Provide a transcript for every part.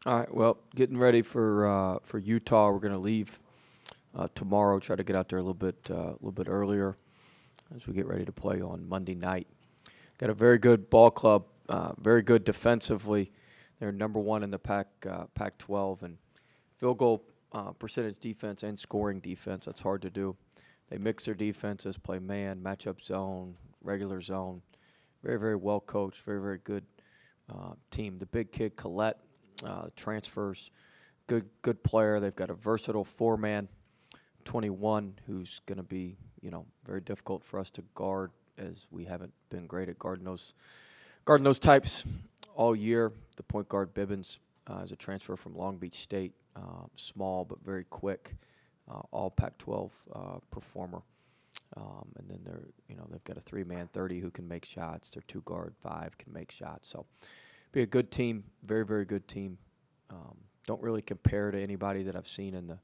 All right. Well, getting ready for Utah. We're going to leave tomorrow. Try to get out there a little bit earlier as we get ready to play on Monday night. Got a very good ball club. Very good defensively. They're number one in the Pac-12 and field goal percentage defense and scoring defense. That's hard to do. They mix their defenses, play man, matchup zone, regular zone. Very, very well coached. Very, very good team. The big kid Collette transfers. Good player. They've got a versatile four-man 21 who's going to be, very difficult for us to guard as we haven't been great at guarding those types all year. The point guard Bibbins is a transfer from Long Beach State, small but very quick, all Pac-12 performer. And then they've got a three-man 30 who can make shots. Their two-guard 5 can make shots. So be a good team, very, very good team. Don't really compare to anybody that I've seen in the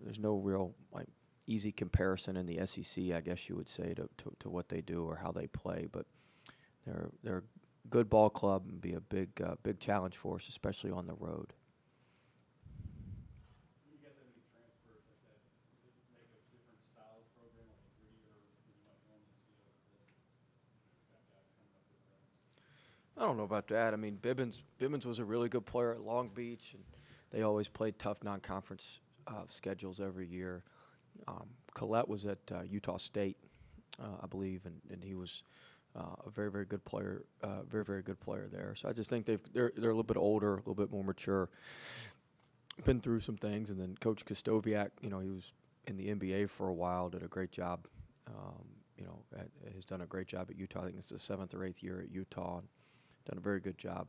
there's no real easy comparison in the SEC, I guess you would say, to what they do or how they play. But they're a good ball club and be a big challenge for us, especially on the road. I don't know about that. I mean, Bibbins was a really good player at Long Beach, and they always played tough non-conference schedules every year. Collette was at Utah State, I believe, and he was a very, very good player, very, very good player there. So I just think they're a little bit older, a little bit more mature, been through some things. And then Coach Kostoviak, he was in the NBA for a while, did a great job. Has done a great job at Utah. I think it's the 7th or 8th year at Utah, and done a very good job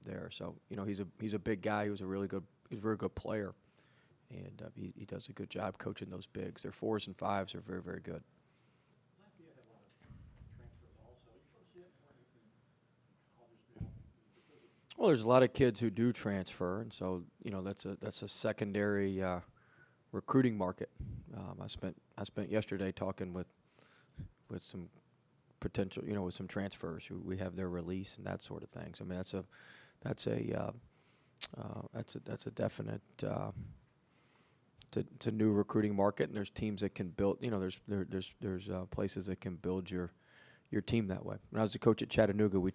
there. So he's a big guy. He was a very good player, and he does a good job coaching those bigs. Their 4s and 5s are very, very good. Well, there's a lot of kids who do transfer, and so that's a secondary recruiting market. I spent yesterday talking with some potential, with some transfers who we have their release and that sort of thing. So I mean, that's a definite. It's a new recruiting market, and there's teams that can build. There's places that can build your team that way. When I was a coach at Chattanooga, we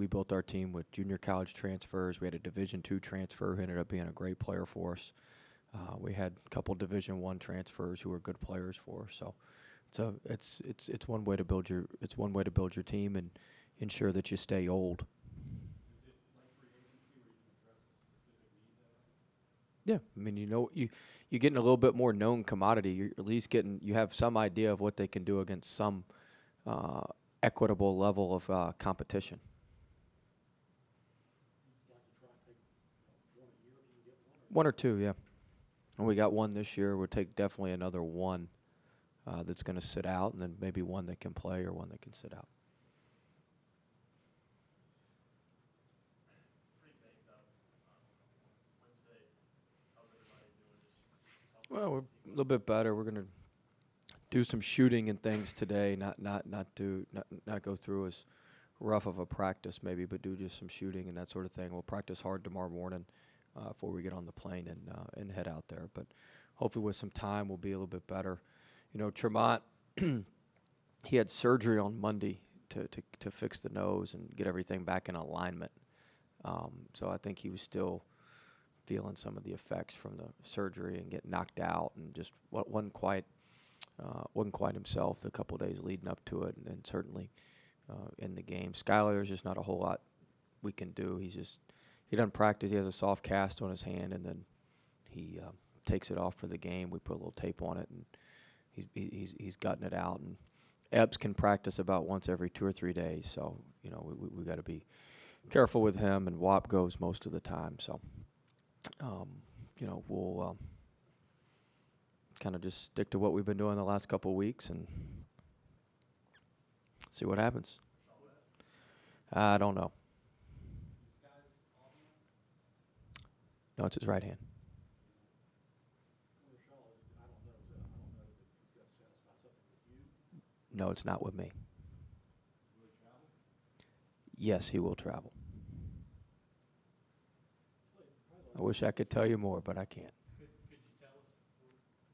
built our team with junior college transfers. We had a Division II transfer who ended up being a great player for us. We had a couple Division I transfers who were good players for us. So it's one way to build your team and ensure that you stay old. Yeah, I mean, you're getting a little bit more known commodity. You're at least you have some idea of what they can do against some equitable level of competition. One or two, yeah. And we got one this year. We'll take definitely another one that's going to sit out, and then maybe one that can play or one that can sit out. Well, we're a little bit better. We're going to do some shooting and things today. Not go through as rough of a practice maybe, but do just some shooting and that sort of thing. We'll practice hard tomorrow morning before we get on the plane and head out there. But hopefully with some time we'll be a little bit better. Tremont, he had surgery on Monday to fix the nose and get everything back in alignment. So I think he was still feeling some of the effects from the surgery and getting knocked out and just wasn't quite himself the couple of days leading up to it, and certainly in the game. Skylar, there's just not a whole lot we can do. He doesn't practice. He has a soft cast on his hand, and then he takes it off for the game. We put a little tape on it, and he's gotten it out. And Epps can practice about once every 2 or 3 days, so we got to be careful with him. And Wop goes most of the time, so we'll kind of just stick to what we've been doing the last couple of weeks and see what happens. I don't know. No, it's his right hand. No, it's not with me. Yes, he will travel. I wish I could tell you more, but I can't. Could you tell us,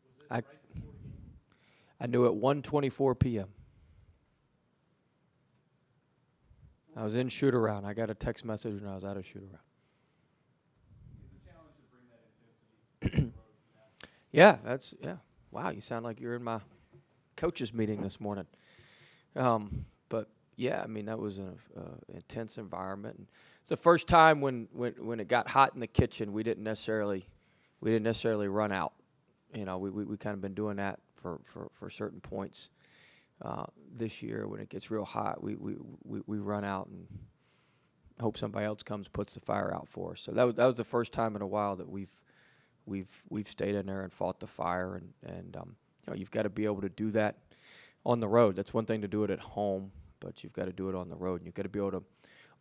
was this I- right before the game? I knew at 1:24 p.m. I was in shoot-around. I got a text message when I was out of shoot-around. Is the challenge to bring that intensity to the road now? Yeah. Wow, you sound like you're in my coaches meeting this morning. But yeah, I mean that was an intense environment. And it's the first time when it got hot in the kitchen, we didn't necessarily run out. You know, we kind of been doing that for certain points. This year, when it gets real hot, we run out and hope somebody else comes, puts the fire out for us. So that was the first time in a while that we've stayed in there and fought the fire. And you know, you've got to be able to do that on the road. That's one thing to do it at home, but you've got to do it on the road. And you've got to be able to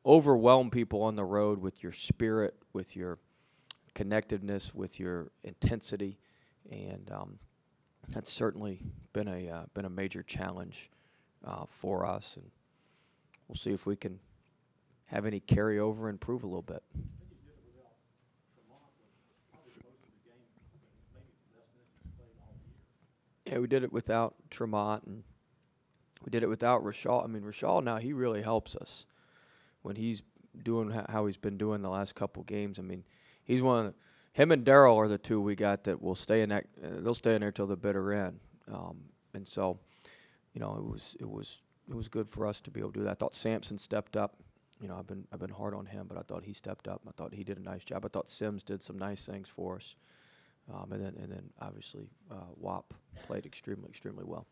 overwhelm people on the road with your spirit, with your connectiveness, with your intensity, and that's certainly been a major challenge for us, and we'll see if we can have any carryover and improve a little bit. I think you did it without Tremont, probably most of the game, maybe the best minutes he's played all year. Yeah, we did it without Tremont, and we did it without Rachal. I mean, Rachal now, he really helps us when he's doing how he's been doing the last couple games. I mean, he's one of him and Darryl are the two we got that will stay in that. They'll stay in there till the bitter end, and so, you know, it was good for us to be able to do that. I thought Sampson stepped up. You know, I've been hard on him, but I thought he stepped up. I thought he did a nice job. I thought Sims did some nice things for us, and then obviously Wop played extremely well.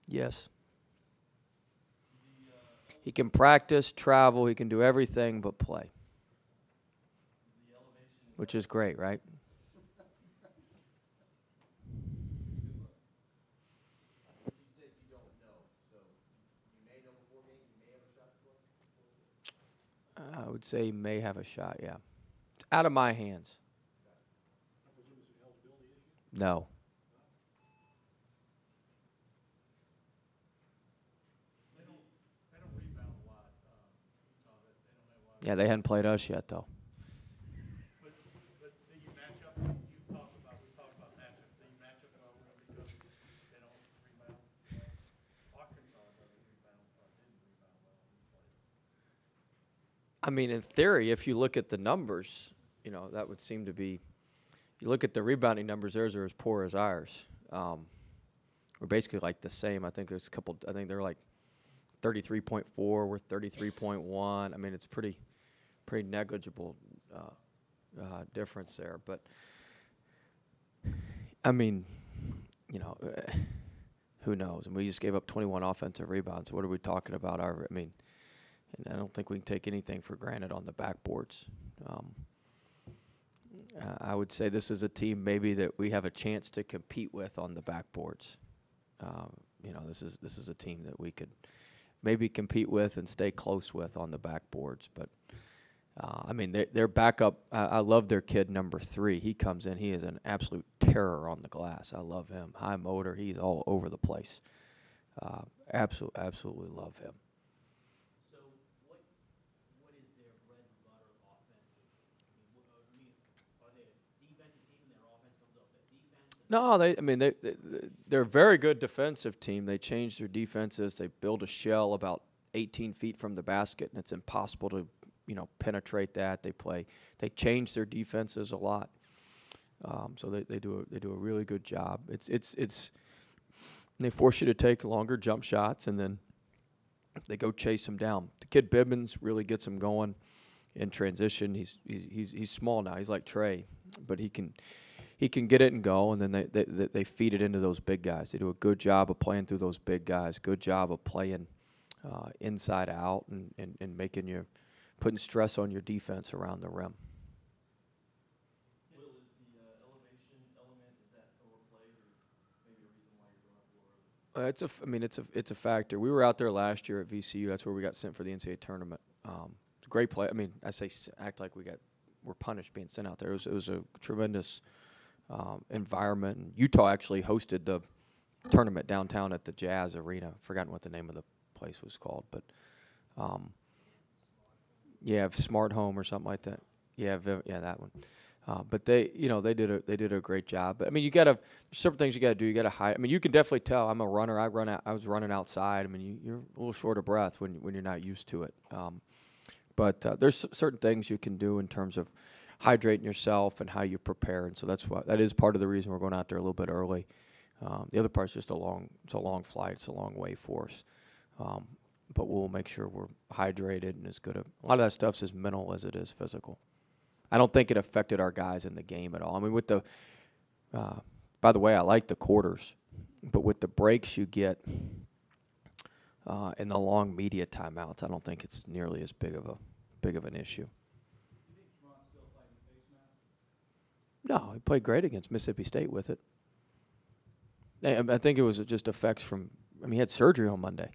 Yes. He can practice, travel. He can do everything but play, which is great, right? I would say he may have a shot, yeah. It's out of my hands. No. They don't rebound a lot, Utah. They don't have a lot. Yeah, they hadn't played us yet, though. But do you match up? We talked about matchups. Do you match up well with them because they don't rebound? Arkansas doesn't rebound or didn't rebound well when you played. I mean, in theory, if you look at the numbers, you know, that would seem to be. You look at the rebounding numbers; theirs are as poor as ours. We're basically like the same. I think there's a couple. I think they're like 33.4. We're 33.1. I mean, it's pretty negligible difference there. But I mean, you know, who knows? And we just gave up 21 offensive rebounds. What are we talking about? I mean, and I don't think we can take anything for granted on the backboards. I would say this is a team maybe that we have a chance to compete with on the backboards. You know, this is a team that we could maybe compete with and stay close with on the backboards. But I mean, their backup. I love their kid number 3. He comes in. He is an absolute terror on the glass. I love him. High motor. He's all over the place. Absolutely love him. So what is their bread and butter offensive? I mean, are they a defensive team and their offense comes off that defense? No, they're a very good defensive team. They change their defenses. They build a shell about 18 feet from the basket, and it's impossible to, you know, penetrate that. They change their defenses a lot. So they do a really good job. They force you to take longer jump shots, and then they go chase them down. The kid Bibbins really gets them going in transition. He's small now. He's like Trey, but he can get it and go, and then they feed it into those big guys. They do a good job of playing through those big guys. Good job of playing inside out and putting stress on your defense around the rim. Will, is the elevation element, is that overplayed or maybe a reason why you're going up lower? It's a factor. We were out there last year at VCU. That's where we got sent for the NCAA tournament. It's a great play. I mean, I say act like we're punished being sent out there. It was a tremendous environment. And Utah actually hosted the tournament downtown at the Jazz Arena. Forgotten what the name of the place was called, but yeah, Smart Home or something like that. Yeah, yeah, that one. But they did a great job. But I mean, there's certain things you got to do. You got to hide. I mean, you can definitely tell. I'm a runner. I was running outside. I mean, you're a little short of breath when you're not used to it. But there's certain things you can do in terms of hydrating yourself and how you prepare. And so that is part of the reason we're going out there a little bit early. The other part's just it's a long flight. It's a long way for us. But we'll make sure we're hydrated and as good. A lot of that stuff's as mental as it is physical. I don't think it affected our guys in the game at all. I mean, by the way, I like the quarters, but with the breaks you get and the long media timeouts, I don't think it's nearly as big of an issue. You think Tremont's still playing the face mask? No, he played great against Mississippi State with it. I think it was just effects from. I mean, he had surgery on Monday.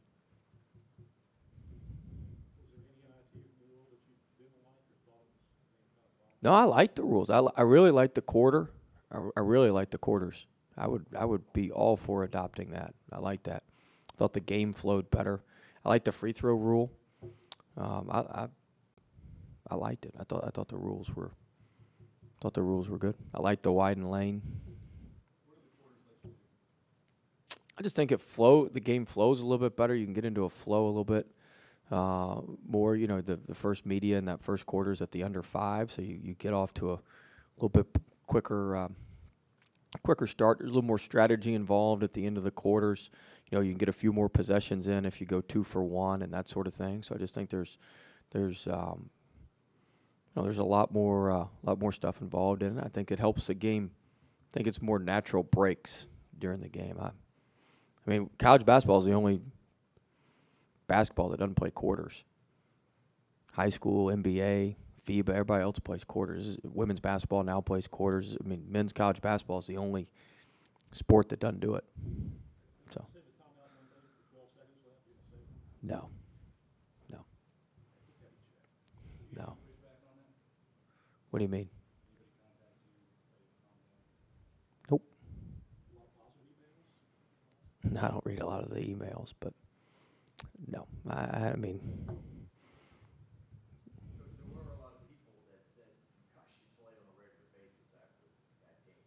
No, I like the rules. I really like the quarter. I really like the quarters. I would be all for adopting that. I like that. I thought the game flowed better. I like the free throw rule. I liked it. I thought the rules were good. I like the widened lane. I just think the game flows a little bit better. You can get into a flow a little bit more. You know, the first media in that first quarter is at the under 5, so you get off to a little bit quicker start. There's a little more strategy involved at the end of the quarters. You know, you can get a few more possessions in if you go 2 for 1 and that sort of thing. So I just think there's a lot more stuff involved in it. I think it helps the game. I think it's more natural breaks during the game. I mean, college basketball is the only basketball that doesn't play quarters. High school, NBA, FIBA, everybody else plays quarters. Women's basketball now plays quarters. I mean, men's college basketball is the only sport that doesn't do it. So, no. What do you mean? Nope. I don't read a lot of the emails, but no. I mean. There were a lot of people that said, gosh, you play on a regular basis after that game.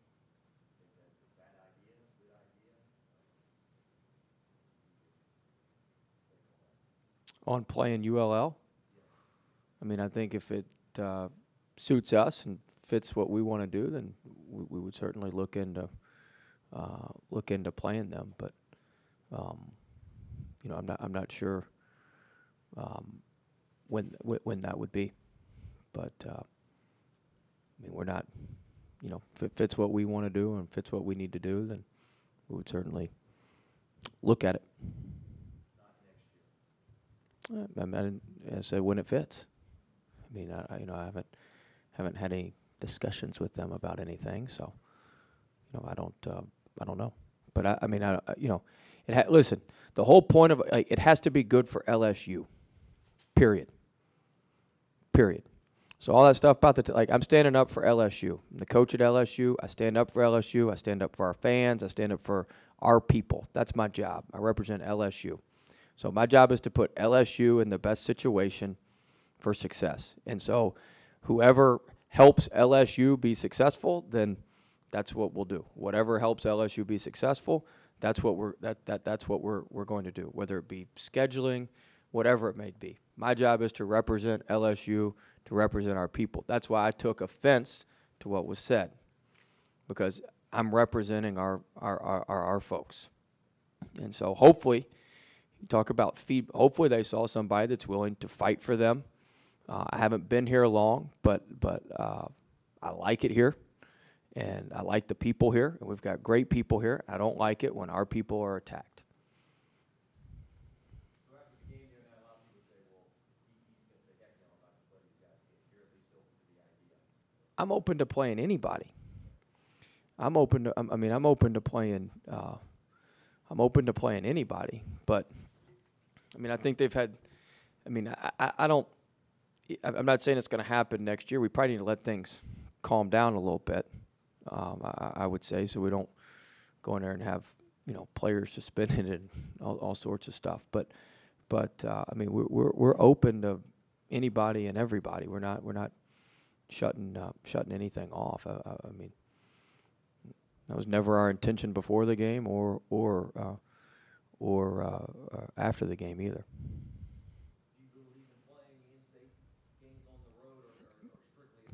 Think that's a bad idea, good idea? On playing ULL? I mean, I think if it suits us and fits what we want to do, then we would certainly look into playing them. But you know, I'm not sure when that would be. But I mean, we're not. You know, if it fits what we want to do and fits what we need to do, then we would certainly look at it. I said when it fits. I mean, I haven't had any discussions with them about anything, so you know, I don't know. But I mean, you know, listen. The whole point of it has to be good for LSU. Period. So all that stuff about I'm standing up for LSU. I'm the coach at LSU. I stand up for LSU. I stand up for our fans. I stand up for our people. That's my job. I represent LSU. So my job is to put LSU in the best situation for success. And so whoever helps LSU be successful, then that's what we'll do. Whatever helps LSU be successful, that's what we're going to do, whether it be scheduling, whatever it may be. My job is to represent LSU, to represent our people. That's why I took offense to what was said, because I'm representing our folks. And so hopefully, you talk about hopefully they saw somebody that's willing to fight for them. I haven't been here long, but I like it here, and I like the people here, and we've got great people here. I don't like it when our people are attacked. So after the game, you're going to have a lot of people say, well, he's going to say, heck no, I'm not going to play these guys. You're at least open to the idea. I'm open to playing anybody. I'm open to playing anybody, but I mean, I think they've had. I mean, I'm not saying it's going to happen next year. We probably need to let things calm down a little bit. I would say, so we don't go in there and have players suspended and all sorts of stuff. But I mean, we're open to anybody and everybody. We're not shutting anything off. I mean, that was never our intention before the game or after the game either. Do you believe in playing in-state games on the road or strictly?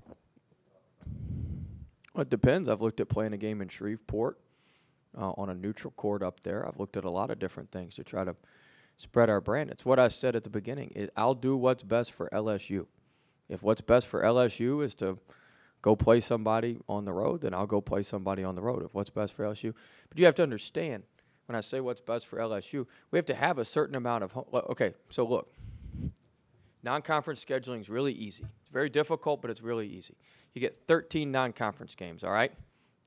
Well, it depends. I've looked at playing a game in Shreveport on a neutral court up there. I've looked at a lot of different things to try to spread our brand. It's what I said at the beginning. I'll do what's best for LSU. If what's best for LSU is to go play somebody on the road, then I'll go play somebody on the road. If what's best for LSU. But you have to understand, when I say what's best for LSU, we have to have a certain amount of okay, so look. Non-conference scheduling is really easy. It's very difficult, but it's really easy. You get 13 non-conference games, all right?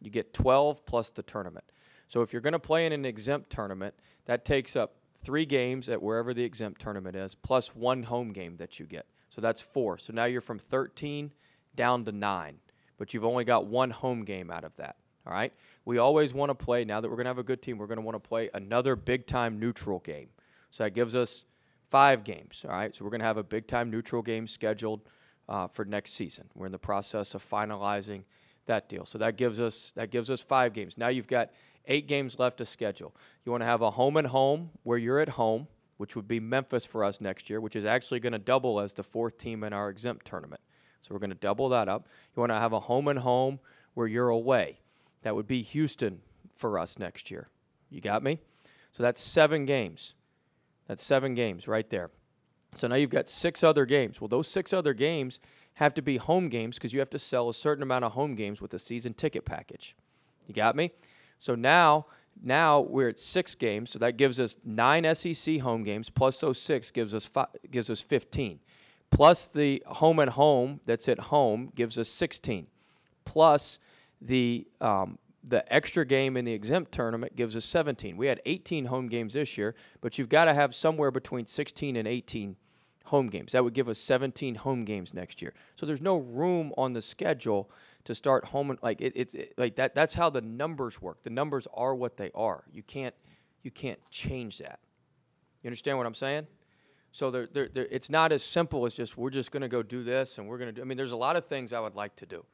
You get 12 plus the tournament. So if you're going to play in an exempt tournament, that takes up 3 games at wherever the exempt tournament is, plus 1 home game that you get. So that's 4. So now you're from 13 down to 9, but you've only got 1 home game out of that, all right? We always want to play, now that we're going to have a good team, we're going to want to play another big-time neutral game. So that gives us 5 games, all right? So we're going to have a big-time neutral game scheduled for next season. We're in the process of finalizing that deal. So that gives us 5 games. Now you've got 8 games left to schedule. You want to have a home and home where you're at home, which would be Memphis for us next year, which is actually going to double as the 4th team in our exempt tournament. So we're going to double that up. You want to have a home and home where you're away. That would be Houston for us next year. You got me? So that's 7 games. That's 7 games right there. So now you've got 6 other games. Well, those 6 other games have to be home games because you have to sell a certain amount of home games with the season ticket package. You got me? So now we're at 6 games, so that gives us 9 SEC home games, plus those 6 gives us 15. Plus the home and home that's at home gives us 16. Plus the extra game in the exempt tournament gives us 17. We had 18 home games this year, but you've got to have somewhere between 16 and 18 home games. That would give us 17 home games next year. So there's no room on the schedule to start home and it's like that. That's how the numbers work. The numbers are what they are. You can't change that. You understand what I'm saying? So it's not as simple as just we're just going to go do this and we're going to do. I mean, there's a lot of things I would like to do.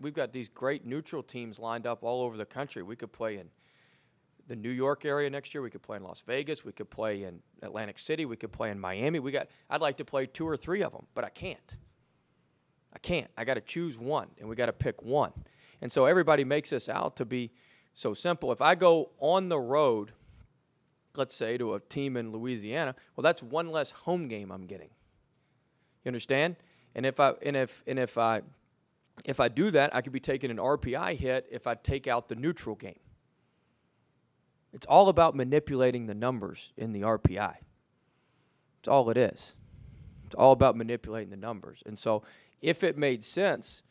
We've got these great neutral teams lined up all over the country. We could play in the New York area next year. We could play in Las Vegas. We could play in Atlantic City. We could play in Miami. I'd like to play 2 or 3 of them, but I can't. I got to choose one, and we got to pick one. And so everybody makes this out to be so simple. If I go on the road, let's say to a team in Louisiana, well, that's 1 less home game I'm getting. You understand? And if I do that, I could be taking an RPI hit if I take out the neutral game. It's all about manipulating the numbers in the RPI. It's all it is. It's all about manipulating the numbers. And so if it made sense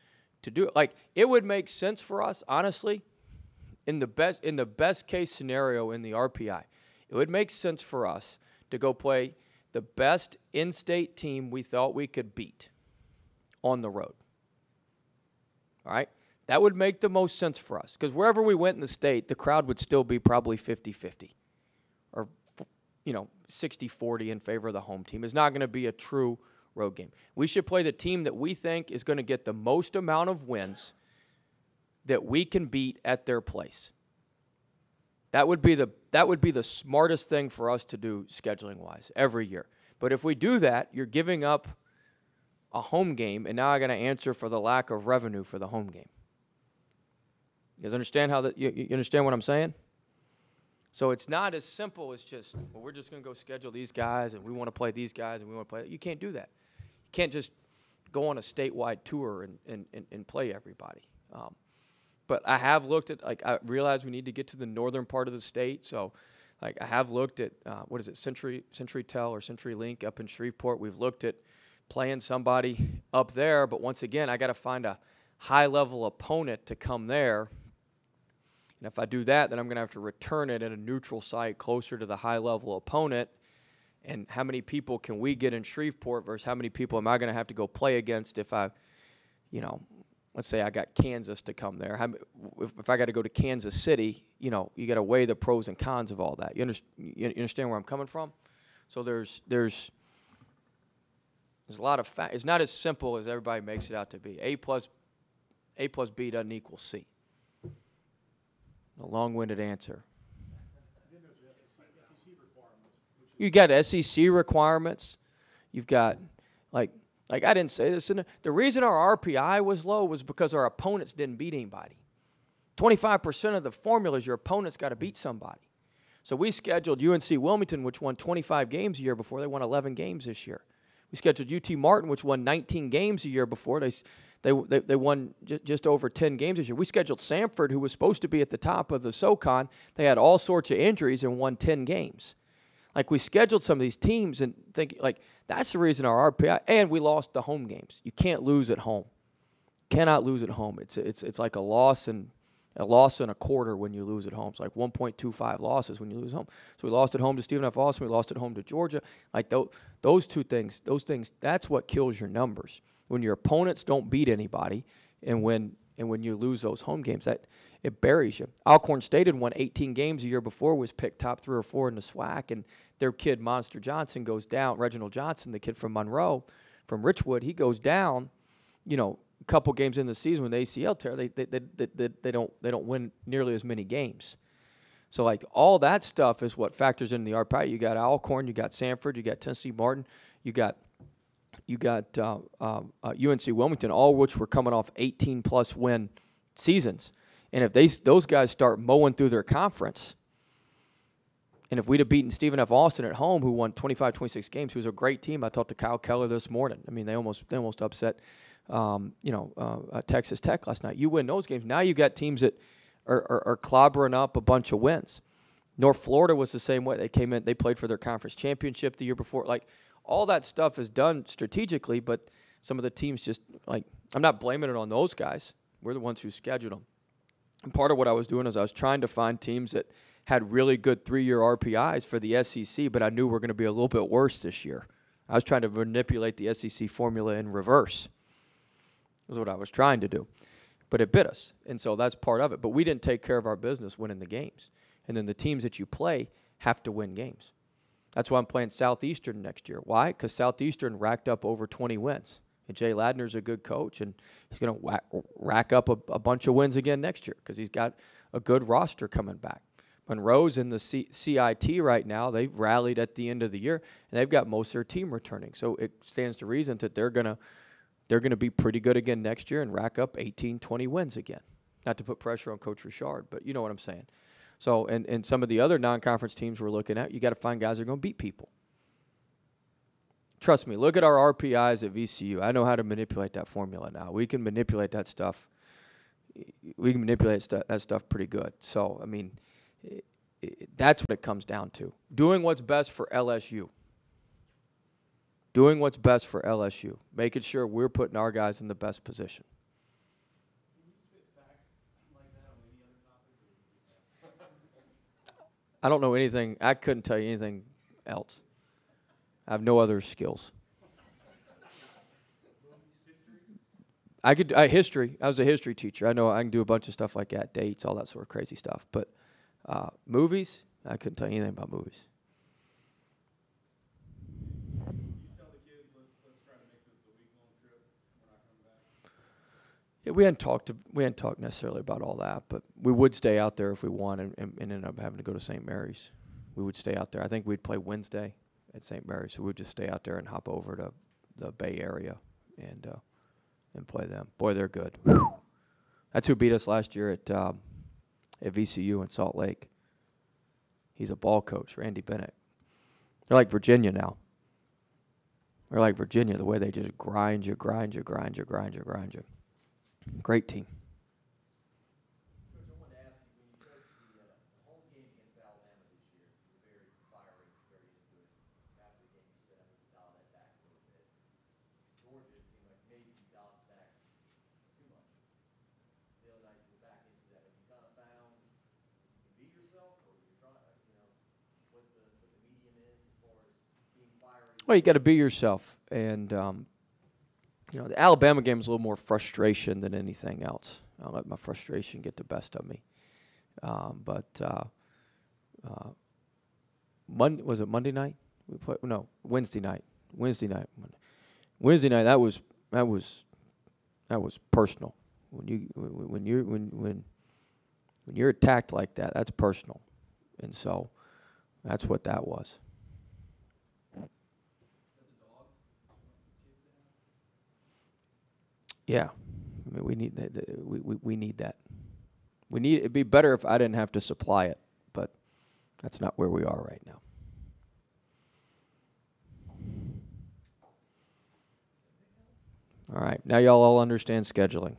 to do it, it would make sense for us, honestly, in the best case scenario in the RPI, it would make sense for us to go play the best in-state team we thought we could beat on the road. All right? That would make the most sense for us because wherever we went in the state, the crowd would still be probably 50-50 or 60-40 in favor of the home team. It's not going to be a true road game. We should play the team that we think is going to get the most amount of wins that we can beat at their place. That would be the smartest thing for us to do scheduling-wise every year. But if we do that, you're giving up a home game, and now I got to answer for the lack of revenue for the home game. You guys understand you understand what I'm saying? So it's not as simple as just, well, we're just going to go schedule these guys, and we want to play these guys, and we want to play. You can't do that. You can't just go on a statewide tour and play everybody. But I have looked at, I realize we need to get to the northern part of the state, so I have looked at, CenturyTel or CenturyLink up in Shreveport. We've looked at playing somebody up there, but once again, I got to find a high-level opponent to come there. And if I do that, then I'm going to have to return it at a neutral site closer to the high-level opponent. And how many people can we get in Shreveport versus how many people am I going to have to go play against if I, let's say I got Kansas to come there. If I got to go to Kansas City, you got to weigh the pros and cons of all that. You understand where I'm coming from? So there's There's a lot of it's not as simple as everybody makes it out to be. A plus B doesn't equal C. A long-winded answer. You got SEC requirements. You've got like I didn't say this. The reason our RPI was low was because our opponents didn't beat anybody. 25% of the formula is your opponent's got to beat somebody. So we scheduled UNC Wilmington, which won 25 games a year before. They won 11 games this year. We scheduled UT Martin, which won 19 games a year before. They won just over 10 games this year. We scheduled Samford, who was supposed to be at the top of the SoCon. They had all sorts of injuries and won 10 games. Like, we scheduled some of these teams and think, like, that's the reason our RPI, and we lost the home games. You can't lose at home. Cannot lose at home. It's like a loss and a quarter when you lose at home. It's like 1.25 losses when you lose home. So we lost at home to Stephen F. Austin. We lost at home to Georgia. Like, those things, that's what kills your numbers. When your opponents don't beat anybody, and when you lose those home games, that it buries you. Alcorn State had won 18 games a year before, was picked top 3 or 4 in the SWAC, and their kid, Monster Johnson, goes down. Reginald Johnson, the kid from Monroe, from Richwood, he goes down, a couple games in the season when the ACL tear, they don't win nearly as many games. So, like, all that stuff is what factors in the RPI. You got Alcorn, you got Samford, you got Tennessee Martin, you got UNC Wilmington, all which were coming off 18-plus win seasons. And if those guys start mowing through their conference, and if we'd have beaten Stephen F. Austin at home, who won 25, 26 games, who's a great team. I talked to Kyle Keller this morning. I mean, they almost upset, Texas Tech last night. You win those games. Now you got teams that are clobbering up a bunch of wins. North Florida was the same way. They came in, they played for their conference championship the year before. Like, all that stuff is done strategically, but some of the teams just, like, I'm not blaming it on those guys. We're the ones who scheduled them. And part of what I was doing is I was trying to find teams that had really good 3-year RPIs for the SEC, but I knew we're going to be a little bit worse this year. I was trying to manipulate the SEC formula in reverse. That's what I was trying to do. But it bit us, and so that's part of it. But we didn't take care of our business winning the games. And then the teams that you play have to win games. That's why I'm playing Southeastern next year. Why? Because Southeastern racked up over 20 wins. And Jay Ladner's a good coach, and he's going to rack up a bunch of wins again next year because he's got a good roster coming back. Monroe's in the CIT right now. They've rallied at the end of the year, and they've got most of their team returning. So it stands to reason that they're going to be pretty good again next year and rack up 18, 20 wins again. Not to put pressure on Coach Richard, but you know what I'm saying. So, and some of the other non-conference teams we're looking at, you got to find guys that are going to beat people. Trust me, look at our RPIs at VCU. I know how to manipulate that formula now. We can manipulate that stuff. We can manipulate that stuff pretty good. So, I mean, that's what it comes down to. Doing what's best for LSU. Doing what's best for LSU. Making sure we're putting our guys in the best position. I don't know anything. I couldn't tell you anything else. I have no other skills. History. I was a history teacher. I know I can do a bunch of stuff like that, dates, all that sort of crazy stuff. But movies, I couldn't tell you anything about movies. You tell the kids, let's try to make this a week-long trip. We're not coming back. Yeah, we hadn't talked necessarily about all that, but we would stay out there if we won and ended up having to go to St. Mary's. We would stay out there. I think we'd play Wednesday at St. Mary's, so we'd just stay out there and hop over to the Bay Area and play them. Boy, they're good. That's who beat us last year at VCU in Salt Lake. He's a ball coach, Randy Bennett. They're like Virginia now. They're like Virginia, the way they just grind you. Great team. Coach, I wanted to ask you, when you coached the home game against Alabama this year, you were very fiery, very into it. After the game, you said, I need to dial that back a little bit. Georgia, it seemed like maybe you dialed it back too much. The other night, you were back into that. Have you kind of found you can be yourself, or you're trying, what the medium is as far as being fiery? Well, you got to be yourself, and the Alabama game is a little more frustration than anything else. I'll let my frustration get the best of me. Was it Monday night? Wednesday night. Wednesday Wednesday night, that was personal. When you're attacked like that, that's personal, and so that's what that was. Yeah, I mean, we need that. We need that. It'd be better if I didn't have to supply it, but that's not where we are right now. All right, now y'all all understand scheduling.